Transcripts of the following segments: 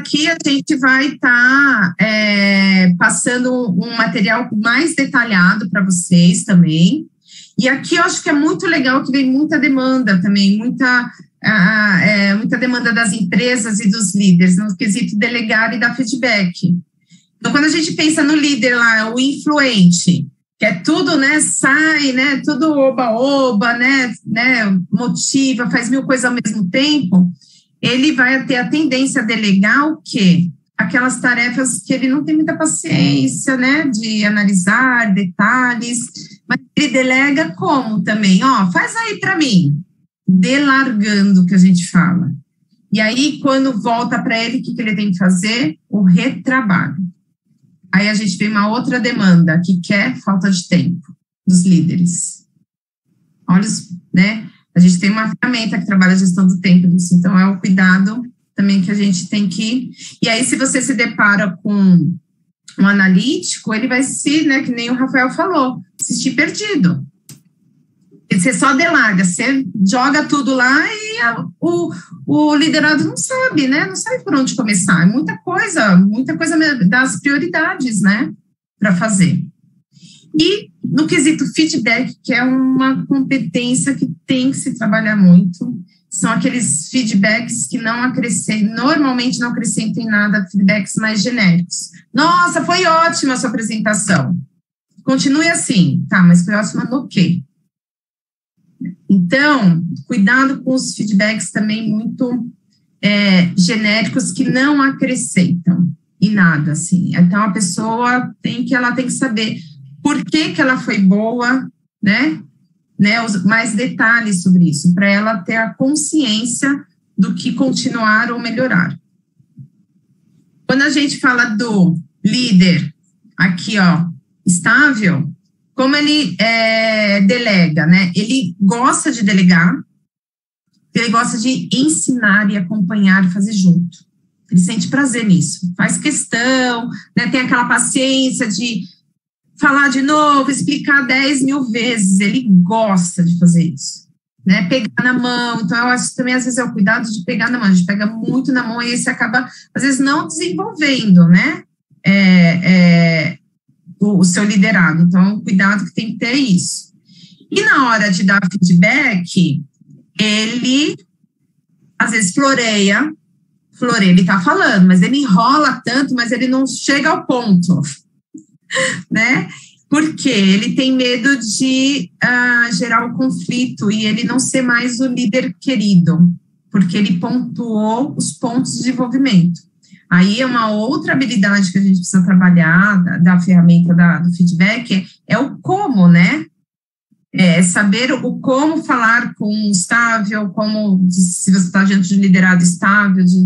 aqui a gente vai estar passando um material mais detalhado para vocês também. E aqui eu acho que é muito legal que vem muita demanda também, muita demanda das empresas e dos líderes, no quesito delegar e dar feedback. Então, quando a gente pensa no líder lá, o influente, que é tudo, né, sai, né, tudo oba-oba, né, motiva, faz mil coisas ao mesmo tempo, ele vai ter a tendência a delegar o quê? Aquelas tarefas que ele não tem muita paciência, né, de analisar detalhes, mas ele delega como também? Faz aí para mim, delargando, que a gente fala. E aí, quando volta para ele, o que ele tem que fazer? O retrabalho. Aí a gente tem uma outra demanda, que é falta de tempo dos líderes. Olha, né? A gente tem uma ferramenta que trabalha a gestão do tempo disso, então é o cuidado também que a gente tem que... E aí, se você se depara com um analítico, ele vai se, né, que nem o Rafael falou, se sentir perdido. Você só delarga, você joga tudo lá e o liderado não sabe, né? Não sabe por onde começar. É muita coisa das prioridades, né? Para fazer. E no quesito feedback, que é uma competência que tem que se trabalhar muito, são aqueles feedbacks que normalmente não acrescentam em nada, feedbacks mais genéricos. Nossa, foi ótima a sua apresentação. Continue assim. Tá, mas foi ótima no quê? Então, cuidado com os feedbacks também muito genéricos que não acrescentam em nada, assim. Então, a pessoa tem que saber por que ela foi boa, né? Mais detalhes sobre isso, para ela ter a consciência do que continuar ou melhorar. Quando a gente fala do líder, aqui, estável, como ele delega, né? Ele gosta de delegar, ele gosta de ensinar e acompanhar e fazer junto. Ele sente prazer nisso, faz questão, né? Tem aquela paciência de falar de novo, explicar 10 mil vezes, ele gosta de fazer isso, né? Pegar na mão, então eu acho que também às vezes é o cuidado de pegar na mão, a gente pega muito na mão e aí você acaba, às vezes, não desenvolvendo, né? O seu liderado, então cuidado que tem que ter isso. E na hora de dar feedback, ele às vezes floreia, ele tá falando, mas ele enrola tanto, mas ele não chega ao ponto, né? Porque ele tem medo de gerar um conflito e ele não ser mais o líder querido, porque ele pontuou os pontos de desenvolvimento. Aí é uma outra habilidade que a gente precisa trabalhar da ferramenta do feedback, é o como, né? Saber o como falar com um estável, se você está diante de liderado estável, de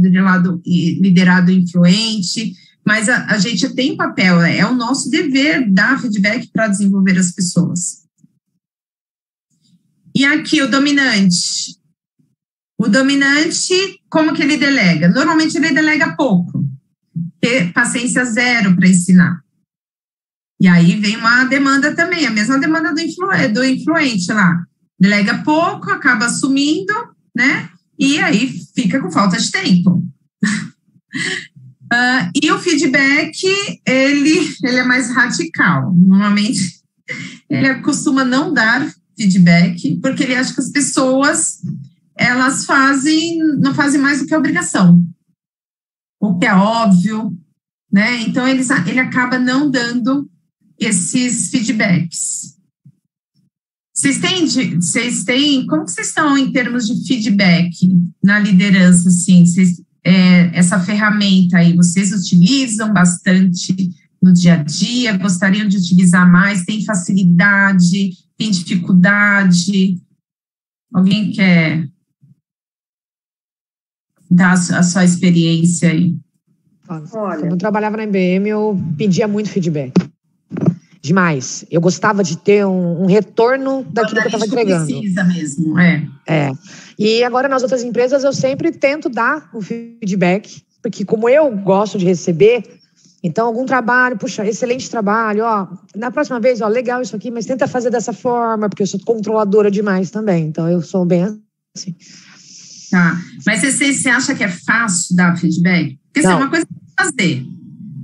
liderado influente, mas a gente tem papel, é o nosso dever dar feedback para desenvolver as pessoas. E aqui o dominante. O dominante, como que ele delega? Normalmente ele delega pouco, ter paciência zero para ensinar. E aí vem uma demanda também, a mesma demanda do influente lá. Delega pouco, acaba assumindo, né? E aí fica com falta de tempo. E o feedback, ele é mais radical. Normalmente, ele costuma não dar feedback, porque ele acha que as pessoas, elas não fazem mais do que a obrigação. O que é óbvio, né? Então, ele acaba não dando esses feedbacks. Vocês têm, como que vocês estão em termos de feedback na liderança, assim? Essa ferramenta aí, vocês utilizam bastante no dia a dia, gostariam de utilizar mais, tem facilidade, tem dificuldade? Alguém quer dar a sua experiência aí? Olha, quando eu trabalhava na IBM, eu pedia muito feedback. Demais. Eu gostava de ter um retorno daquilo que eu estava entregando. Precisa mesmo, E agora, nas outras empresas, eu sempre tento dar o feedback, porque como eu gosto de receber, então, algum trabalho, puxa, excelente trabalho, na próxima vez, legal isso aqui, mas tenta fazer dessa forma, porque eu sou controladora demais também, então eu sou bem assim. Tá, mas você acha que é fácil dar feedback? Porque assim, é uma coisa que fazer,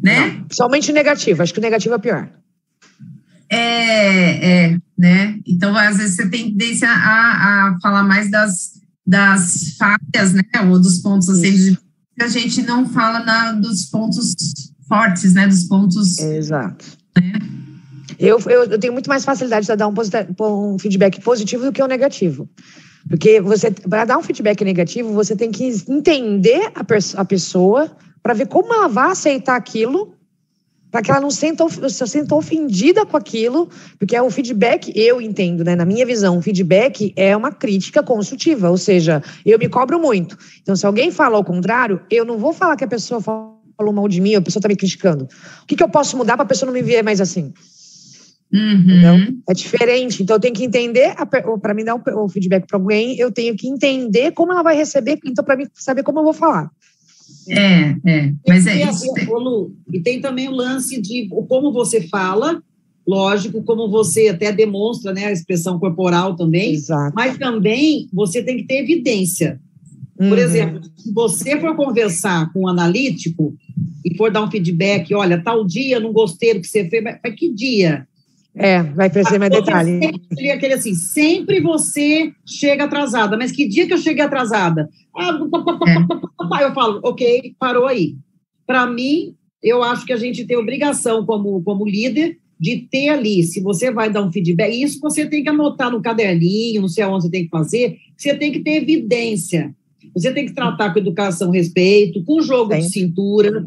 né? Não, somente negativo, acho que o negativo é pior. Né? Então, às vezes, você tem tendência a falar mais das falhas, né? Ou dos pontos, assim, que a gente não fala dos pontos fortes, né? Dos pontos... Exato. Né? Eu tenho muito mais facilidade de dar um feedback positivo do que um negativo. Porque para dar um feedback negativo, você tem que entender a pessoa para ver como ela vai aceitar aquilo, para que ela não se sinta ofendida com aquilo, porque o feedback, eu entendo, né, na minha visão, o feedback é uma crítica construtiva, ou seja, eu me cobro muito. Então, se alguém fala ao contrário, eu não vou falar que a pessoa falou mal de mim, a pessoa está me criticando. O que eu posso mudar para a pessoa não me ver mais assim? Entendeu? É diferente, então eu tenho que entender, para me dar o feedback para alguém, eu tenho que entender como ela vai receber, então para mim saber como eu vou falar. Mas é isso. Lu, e tem também o lance de como você fala, lógico, como você até demonstra, né, a expressão corporal também. Exato. Mas também você tem que ter evidência. Por exemplo, se você for conversar com um analítico e for dar um feedback, olha, tal dia não gostei do que você fez, mas que dia? Vai trazer mais detalhe. Aquele assim, sempre você chega atrasada, mas que dia que eu cheguei atrasada? Eu falo, ok, parou aí. Para mim, eu acho que a gente tem obrigação como líder de ter ali, se você vai dar um feedback, isso você tem que anotar no caderninho, não sei aonde você tem que fazer, você tem que ter evidência. Você tem que tratar com educação, respeito, com jogo de cintura.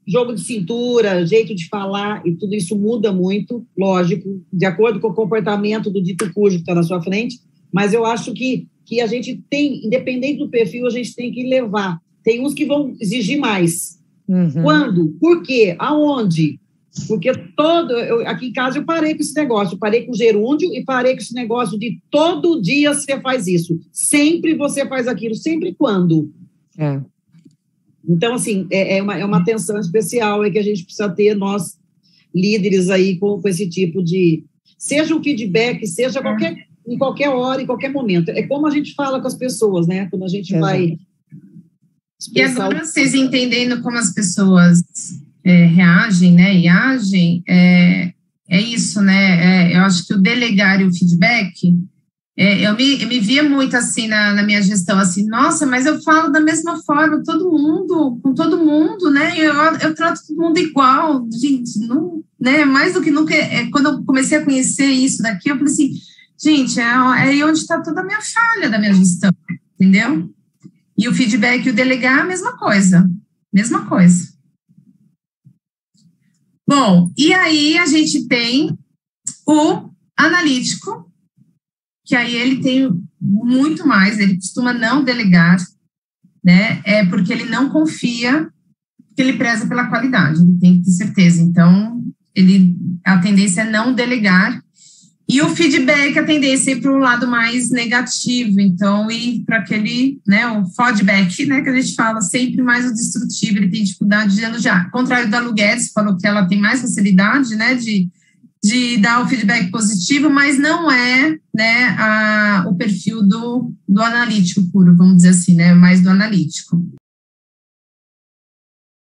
Jogo de cintura, jeito de falar, e tudo isso muda muito, lógico, de acordo com o comportamento do dito cujo que está na sua frente, mas eu acho que a gente tem, independente do perfil, a gente tem que levar. Tem uns que vão exigir mais. Quando? Por quê? Aonde? Porque aqui em casa eu parei com esse negócio, eu parei com o gerúndio e parei com esse negócio de todo dia você faz isso. Sempre você faz aquilo. Sempre quando? Então, assim, é uma atenção especial que a gente precisa ter, nós, líderes aí, com esse tipo de... Seja um feedback, seja em qualquer hora, em qualquer momento. É como a gente fala com as pessoas, né? Quando a gente vai... E agora, vocês entendendo como as pessoas reagem, né, e agem, é isso, né? Eu acho que o delegar e o feedback... eu me via muito assim na minha gestão, assim, nossa, mas eu falo da mesma forma, com todo mundo, né, eu trato todo mundo igual, gente, não, né, mais do que nunca, quando eu comecei a conhecer isso daqui, eu falei assim, gente, é aí onde está toda a minha falha da minha gestão, entendeu? E o feedback e o delegar, a mesma coisa. Bom, e aí a gente tem o analítico, que aí ele tem muito mais, ele costuma não delegar, né, porque ele não confia, que ele preza pela qualidade, ele tem que ter certeza, então, a tendência é não delegar, e o feedback, a tendência é ir para o lado mais negativo, então, ir para aquele, né, o feedback, né, que a gente fala, sempre mais o destrutivo, ele tem dificuldade de elogiar, ao contrário da Lu Guedes, falou que ela tem mais facilidade, né, de dar o feedback positivo, mas não é, né, o perfil do analítico puro, vamos dizer assim, né, mais do analítico.